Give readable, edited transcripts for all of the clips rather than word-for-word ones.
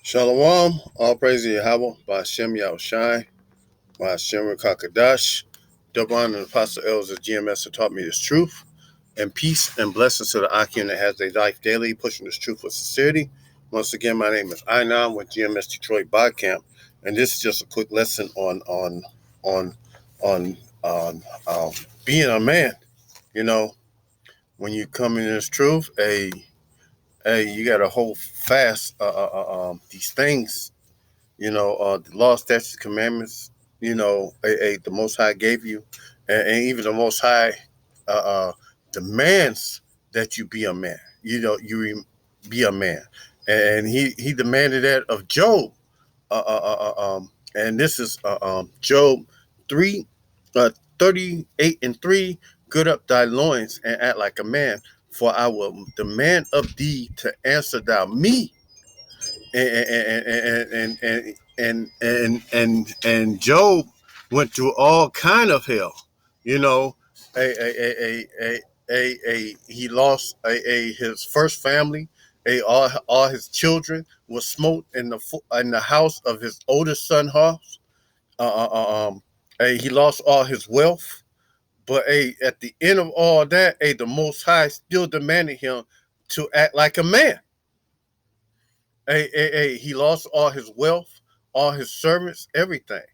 Shalom, all praise to Yahweh, by Hashem Yahushai, by Hashem Rakakadash. Double honor the Apostle Elders of GMS who taught me this truth, and peace and blessings to the Akim that has their life daily, pushing this truth with sincerity. Once again, my name is Inan with GMS Detroit Bod Camp, and this is just a quick lesson on on being a man. You know, when you come in this truth, you got to hold fast these things, the law, statutes, commandments, the Most High gave you, and even the Most High demands that you be a man. Be a man, and he demanded that of Job. And this is Job 3, 38:3. Gird up thy loins and act like a man, for I will demand of thee to answer thou me. And Job went through all kind of hell. You know, he lost his first family. All his children were smote in the house of his oldest son house. He lost all his wealth. But at the end of all that, the Most High still demanded him to act like a man. He lost all his wealth, all his servants, everything.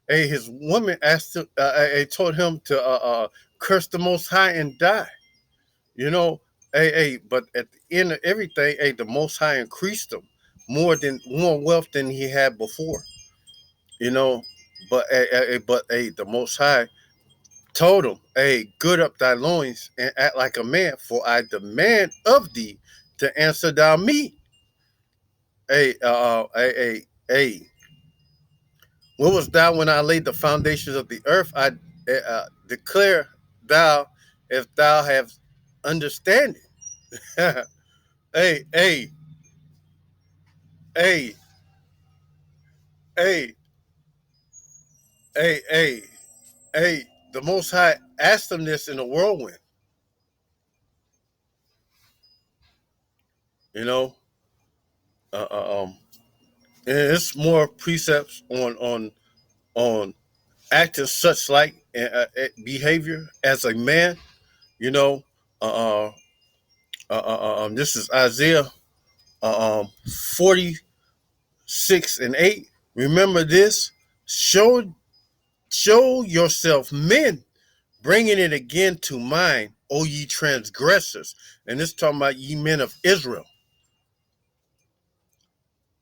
His woman told him to curse the Most High and die. You know, but at the end of everything, the Most High increased him more wealth than he had before. You know, but the Most High told him, gird up thy loins and act like a man, for I demand of thee to answer thou me. Hey, what was thou when I laid the foundations of the earth? I declare thou if thou have understanding. hey, hey, hey, hey, hey, hey. The Most High asked him this in a whirlwind. You know, uh, uh, um, and it's more precepts on acting such like behavior as a man. You know, uh, this is Isaiah 46:8. Remember this: show yourself men, bringing it again to mind, O ye transgressors. And this talking about ye men of Israel.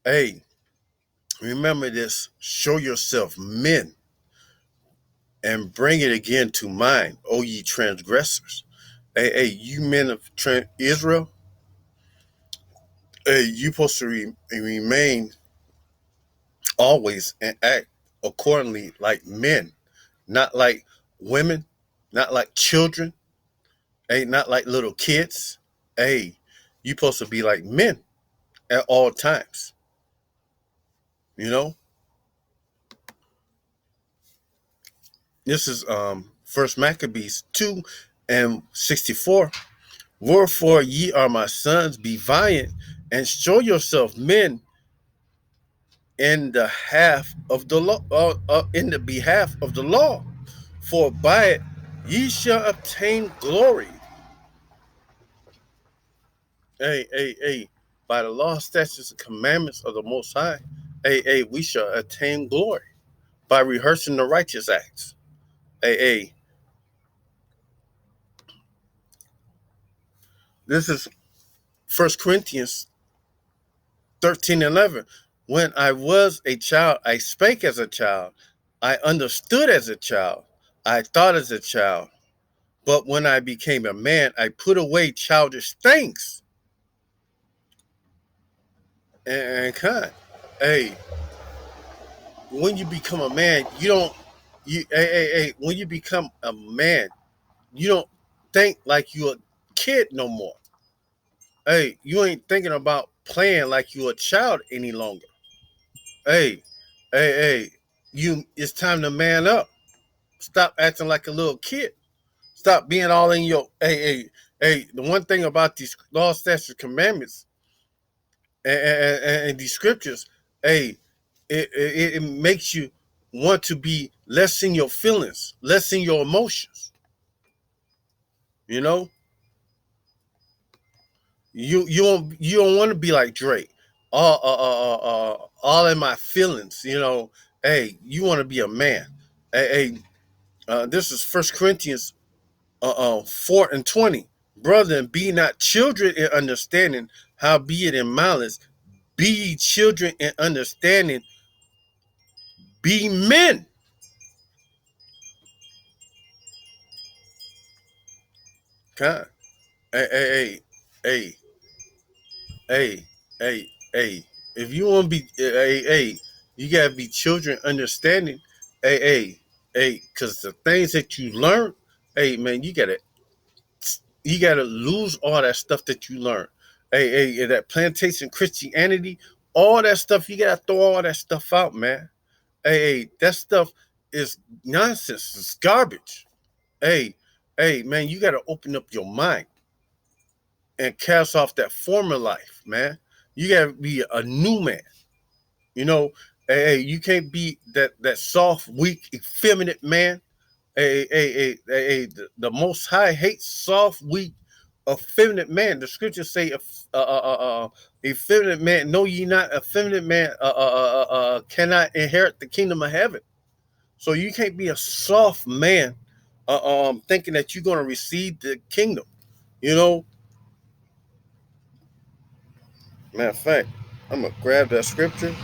Hey, remember this: show yourself men, and bring it again to mind, O ye transgressors. Hey, you men of Israel. Hey, you supposed to remain always and act accordingly like men, not like women, not like children, not like little kids. You supposed to be like men at all times. You know, this is First Maccabees 2:64. Wherefore ye are my sons, be valiant and show yourself men in the half of the law, in the behalf of the law, for by it ye shall obtain glory. By the law, statutes, and commandments of the Most High, we shall attain glory by rehearsing the righteous acts. This is 1 Corinthians 13:11. When I was a child, I spake as a child. I understood as a child. I thought as a child. But when I became a man, I put away childish things. And kind. Hey, when you become a man, you don't when you become a man, you don't think like you're a kid no more. You ain't thinking about playing like you're a child any longer. Hey, hey, it's time to man up. Stop acting like a little kid. Stop being all in your the one thing about these law, statutes, commandments and these scriptures, Hey, it makes you want to be less in your feelings, less in your emotions. You know, you don't want to be like Drake. All in my feelings. Hey, you want to be a man. This is First Corinthians 4:20. Brother, and be not children in understanding, how be it in malice. Be ye children in understanding, be men. Okay. Hey, hey, hey, hey, hey, hey. If you want to be, hey, you gotta be children understanding. Because the things that you learn, hey, man, you gotta lose all that stuff that you learn. That plantation Christianity, all that stuff, you gotta throw all that stuff out, man. That stuff is nonsense. It's garbage. Hey, man, you gotta open up your mind and cast off that former life, man. You gotta be a new man. You know, you can't be that soft, weak, effeminate man. The Most High hates soft, weak, effeminate man. The scriptures say, effeminate man, know ye not, effeminate man cannot inherit the kingdom of heaven. So you can't be a soft man, thinking that you're going to receive the kingdom. You know, matter of fact, I'm gonna grab that scripture.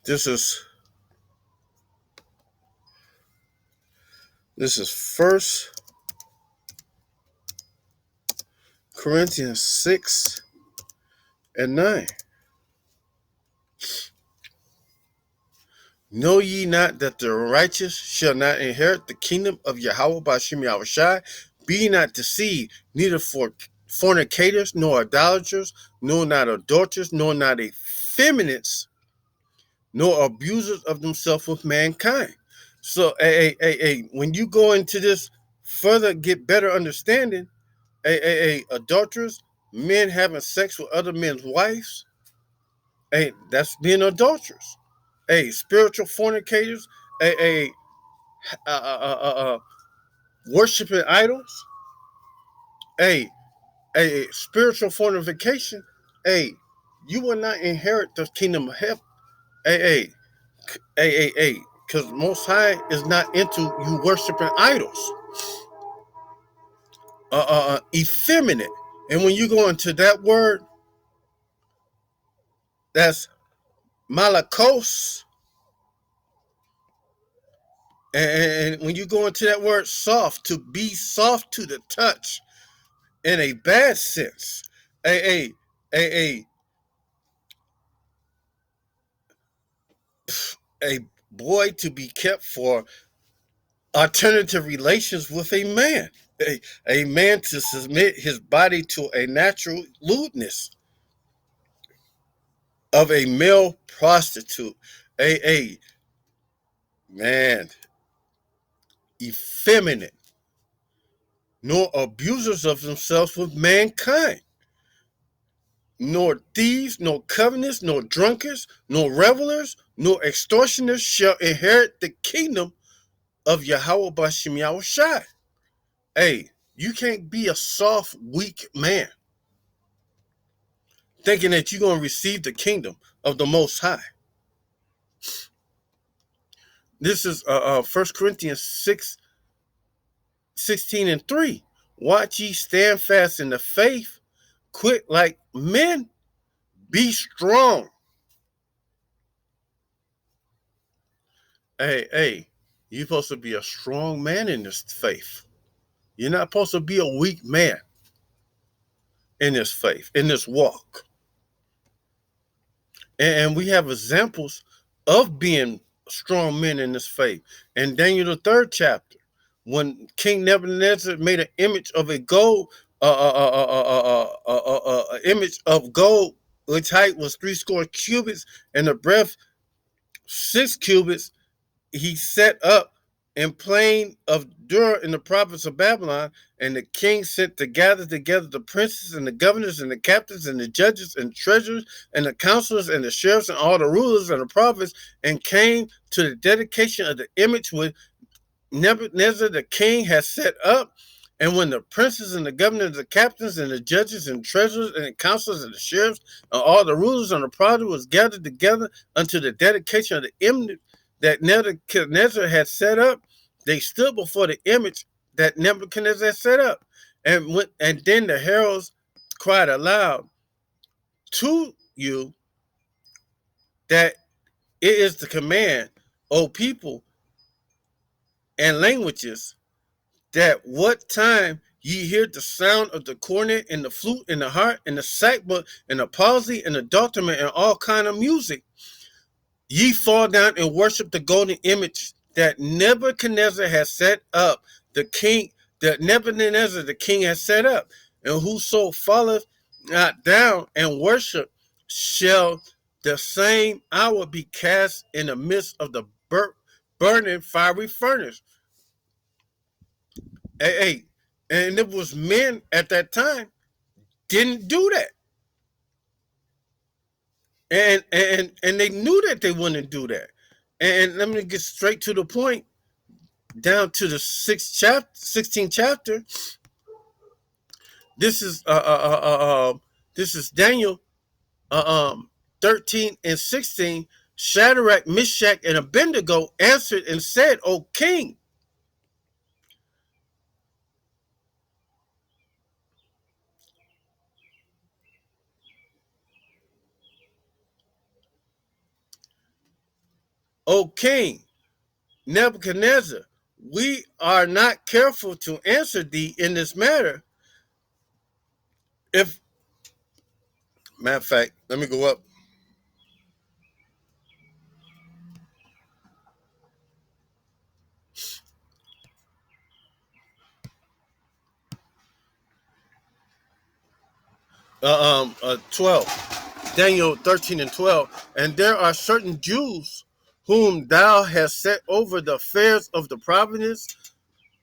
This is First Corinthians 6:9. Know ye not that the righteous shall not inherit the kingdom of Yahweh by Shem Yahushai? Be not deceived, neither for fornicators, nor idolaters, nor not adulterers, nor not effeminates, nor abusers of themselves with mankind. So, when you go into this further, get better understanding, adulterers, men having sex with other men's wives, that's being adulterers. Spiritual fornicators, uh, uh, uh, uh, worshiping idols, a spiritual fornication. Hey, you will not inherit the kingdom of heaven. Hey, because Most High is not into you worshiping idols. Effeminate. And when you go into that word, that's malakos. And when you go into that word soft, to be soft to the touch in a bad sense. A, a boy to be kept for alternative relations with a man. A man to submit his body to a natural lewdness of a male prostitute. A man, effeminate, nor abusers of themselves with mankind, nor thieves, nor covetous, nor drunkards, nor revelers, nor extortioners shall inherit the kingdom of Yahweh Bashem Yahushai. You can't be a soft, weak man thinking that you're going to receive the kingdom of the Most High. This is 1 Corinthians 6:16-3. Watch ye, stand fast in the faith, quit like men, be strong. Hey, You're supposed to be a strong man in this faith. You're not supposed to be a weak man in this faith, in this walk. And we have examples of being strong men in this faith. In Daniel, the third chapter, when King Nebuchadnezzar made an image of a gold, image of gold, which height was 60 cubits, and the breadth 6 cubits, he set up in plain of Dura in the province of Babylon, and the king sent to gather together the princes and the governors and the captains and the judges and treasurers and the counselors and the sheriffs and all the rulers of the province, and came to the dedication of the image which Nebuchadnezzar the king had set up. And when the princes and the governors, the captains and the judges and treasurers and the counselors and the sheriffs and all the rulers on the province was gathered together unto the dedication of the image that Nebuchadnezzar had set up, they stood before the image that Nebuchadnezzar had set up. And then the heralds cried aloud to you that it is the command, O people and languages, that what time ye hear the sound of the cornet and the flute and the harp and the sackbut and the palsy and the dulcimer and all kind of music, ye fall down and worship the golden image that Nebuchadnezzar has set up, the king, that Nebuchadnezzar the king has set up. And whoso falleth not down and worship shall the same hour be cast in the midst of the burning fiery furnace. Hey, and it was men at that time didn't do that. And they knew that they wouldn't do that. And let me get straight to the point. Down to the 16th chapter. This is Daniel 13 and 16. Shadrach, Meshach, and Abednego answered and said, O king, O king, Nebuchadnezzar, we are not careful to answer thee in this matter. If, matter of fact, let me go up. uh, 12, Daniel 13 and 12. And there are certain Jews whom thou hast set over the affairs of the province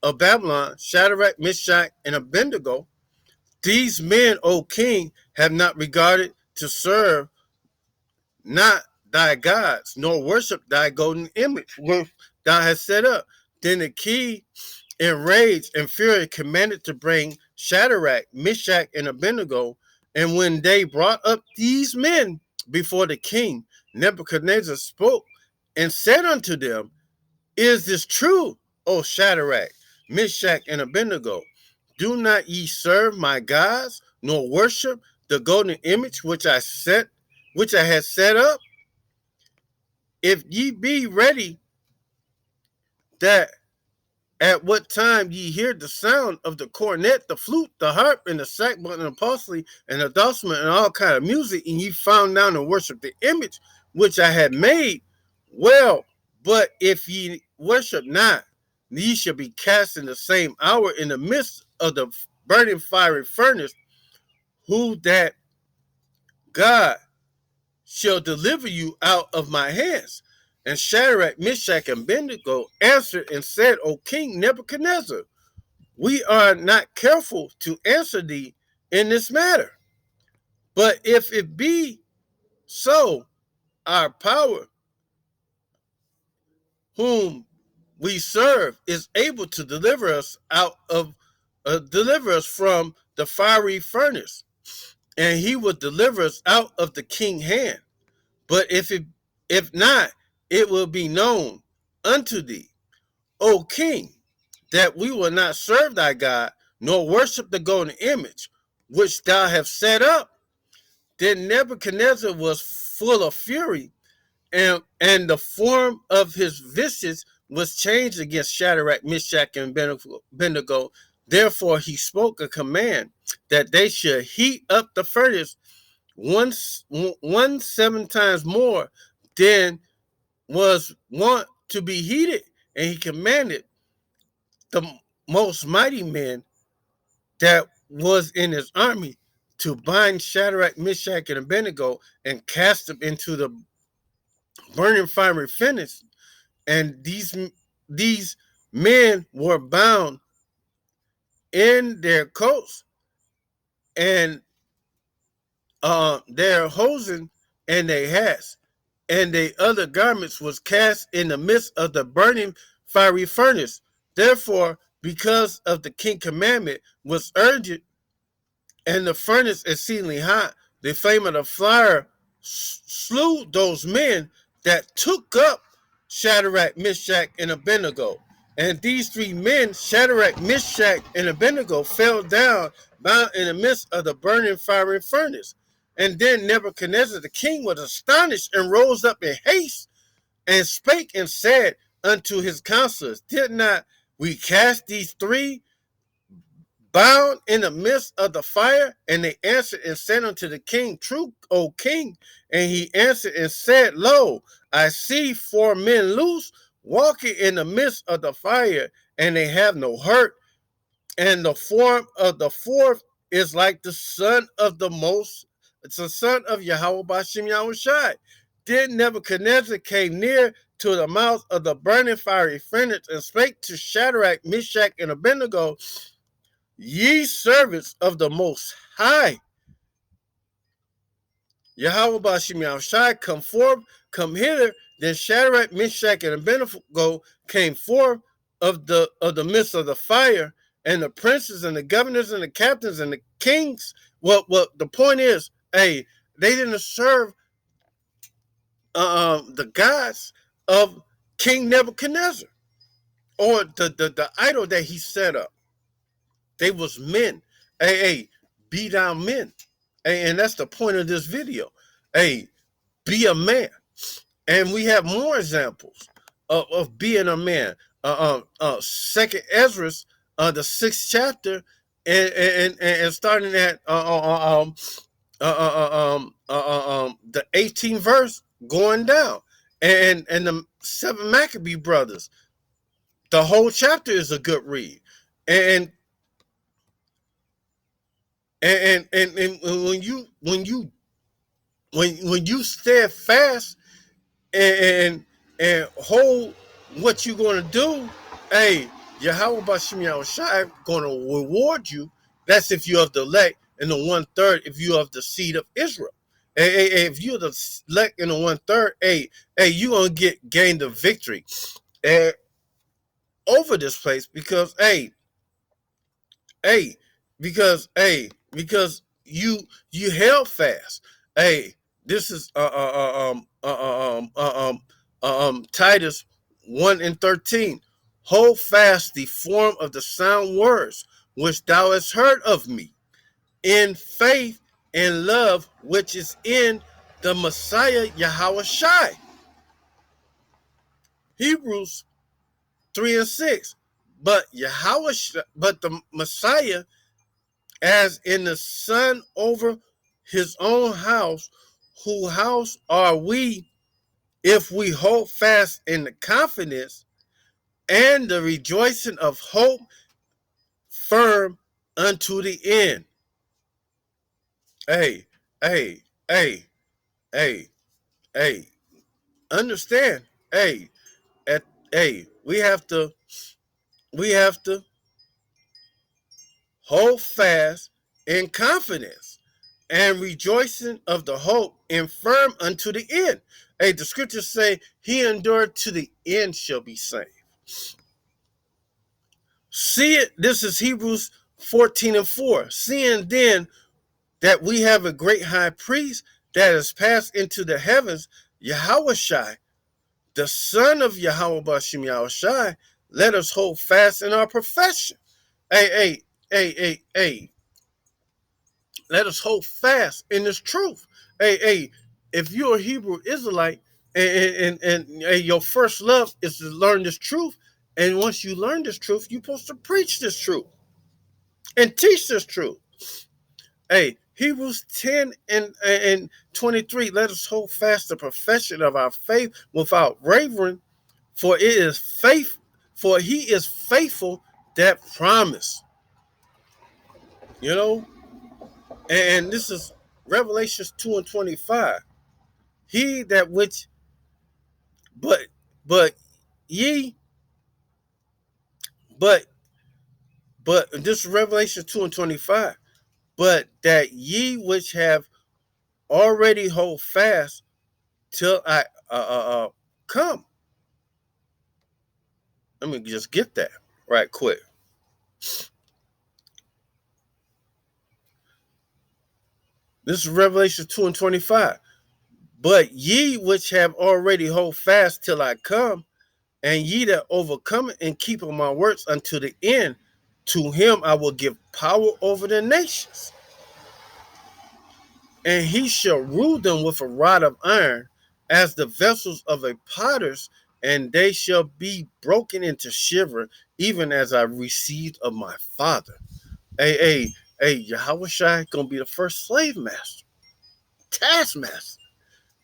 of Babylon, Shadrach, Meshach, and Abednego. These men, O king, have not regarded to serve not thy gods, nor worship thy golden image which thou hast set up. Then the king, in rage and fury, commanded to bring Shadrach, Meshach, and Abednego. And when they brought up these men before the king, Nebuchadnezzar spoke and said unto them, Is this true, O Shadrach, Meshach, and Abednego? Do not ye serve my gods, nor worship the golden image which I had set up? If ye be ready, that at what time ye hear the sound of the cornet, the flute, the harp, and the sackbut, and the parsley, and the dulcimer, and all kind of music, and ye found down and worship the image which I had made, well, but if ye worship not, ye shall be cast in the same hour in the midst of the burning fiery furnace, who that God shall deliver you out of my hands. And Shadrach, Meshach, and Abednego answered and said, O King Nebuchadnezzar, we are not careful to answer thee in this matter. But if it be so, our power, whom we serve, is able to deliver us from the fiery furnace, and he will deliver us out of the king's hand. But if not, it will be known unto thee, O king, that we will not serve thy God, nor worship the golden image which thou hast set up. Then Nebuchadnezzar was full of fury, and the form of his visage was changed against Shadrach, Meshach, and Abednego. Therefore, he spoke a command that they should heat up the furnace one 7 times more than was wont to be heated. And he commanded the most mighty men that was in his army to bind Shadrach, Meshach, and Abednego and cast them into the burning fiery furnace. And these men were bound in their coats and their hosen and their hats, and their other garments was cast in the midst of the burning fiery furnace. Therefore, because of the king commandment was urgent and the furnace exceedingly hot, the flame of the fire slew those men that took up Shadrach, Meshach, and Abednego. And these 3 men, Shadrach, Meshach, and Abednego, fell down bound in the midst of the burning fiery furnace. And then Nebuchadnezzar the king was astonished and rose up in haste and spake and said unto his counselors, did not we cast these 3 bound in the midst of the fire? And they answered and said unto the king, true, O king. And he answered and said, lo, I see 4 men loose, walking in the midst of the fire, and they have no hurt. And the form of the 4th is like the son of the most, it's the son of Yahweh Bashem Yahushai. Then Nebuchadnezzar came near to the mouth of the burning fiery furnace and spake to Shadrach, Meshach, and Abednego, ye servants of the Most High, Yahweh Bashem Yahushai, come forth, come hither. Then Shadrach, Meshach, and Abednego came forth of the midst of the fire, and the princes and the governors and the captains and the kings. Well, the point is, hey, they didn't serve the gods of King Nebuchadnezzar or the idol that he set up. They was men. Hey, be down men. Hey, and that's the point of this video. Hey, be a man. And we have more examples of being a man. Second Ezra, the 6th chapter, and starting at the 18th verse going down, and the 7 Maccabee brothers. The whole chapter is a good read, and when you steadfast and hold what you're going to do, hey, Yahweh Bashem Yahushai going to reward you. That's if you're of the elect, and the 1/3 if you're of the seed of Israel. Hey, if you're the elect in the 1/3, hey, you're going to gain the victory over this place because because you held fast. Hey, this is Titus 1:13. Hold fast the form of the sound words which thou hast heard of me, in faith and love which is in the Messiah Yahweh Shai. Hebrews 3:6. But the Messiah, as in the Son over his own house, whose house are we, if we hold fast in the confidence and the rejoicing of hope firm unto the end. Hey, hey, hey, hey, hey, understand. Hey, we have to hold fast in confidence and rejoicing of the hope and firm unto the end. Hey, the scriptures say, he endured to the end shall be saved. See it, this is Hebrews 14:4. Seeing then that we have a great high priest that has passed into the heavens, Yahweh Shai, the son of Yahweh Bashem Yahushai, let us hold fast in our profession. Hey, let us hold fast in this truth. Hey, if you're a Hebrew Israelite, And your first love is to learn this truth. And once you learn this truth, you're supposed to preach this truth and teach this truth. Hey, Hebrews 10 and 23, let us hold fast the profession of our faith without wavering, for it is faith, for he is faithful that promise. You know, and this is Revelations 2 and 25. He that which but but ye but this is Revelation 2 and 25. But that ye which have already hold fast till I come. Let me just get that right quick. This is Revelation 2 and 25. But ye which have already hold fast till I come, and ye that overcome and keep my works unto the end, to him I will give power over the nations. And he shall rule them with a rod of iron, as the vessels of a potter's, and they shall be broken into shiver, even as I received of my father. Hey, Yahweh Shai gonna be the first slave master, taskmaster.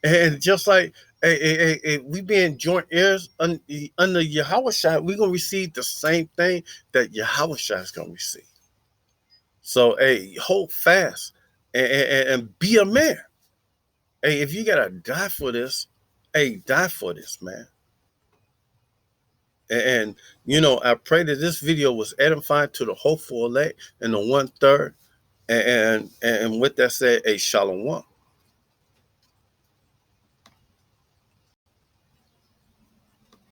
And just like we being joint heirs under Yahweh Shai, we're gonna receive the same thing that Yahweh Shai is gonna receive. So hey, hold fast and be a man. Hey, if you gotta die for this, hey, die for this, man. And you know, I pray that this video was edifying to the hopeful elect and the 1/3. And with that said, a shalom.